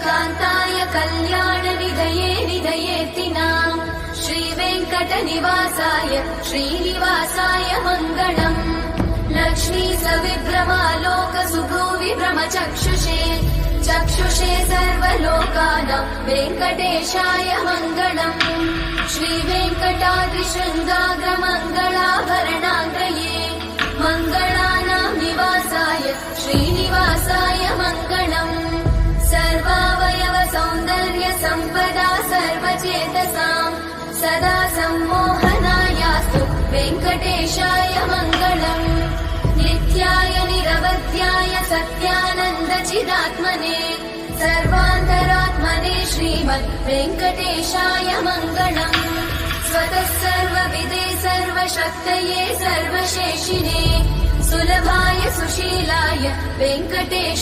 कान्ताय कल्याणनिधये निधयेतिनाम् श्रीवेङ्कटनिवासाय श्रीनिवासाय मङ्गलम् लक्ष्मी सविभ्रमालोकसुभुविभ्रमचक्षुषे चक्षुषे सर्वलोकानां वेङ्कटेशाय मङ्गलम् श्रीवेङ्कटाद्रिशृङ्गाग्रमङ्गलाभरणाग्रये मङ्गलानां निवासाय श्रीनिवासाय मङ्गलम् सर्वावयव सौन्दर्य सम्पदा सर्वचेतसां सदा सम्मोहनायास्तु वेङ्कटेशाय मङ्गलम् नित्याय निरवध्याय सत्यानन्द चिदात्मने सर्वान्तरात्मने श्रीमद् वेङ्कटेशाय मङ्गलम् स्वतः सर्वविदे सर्वशक्तये सर्वशेषिने सुलभाय सुशीलाय वेङ्कटेश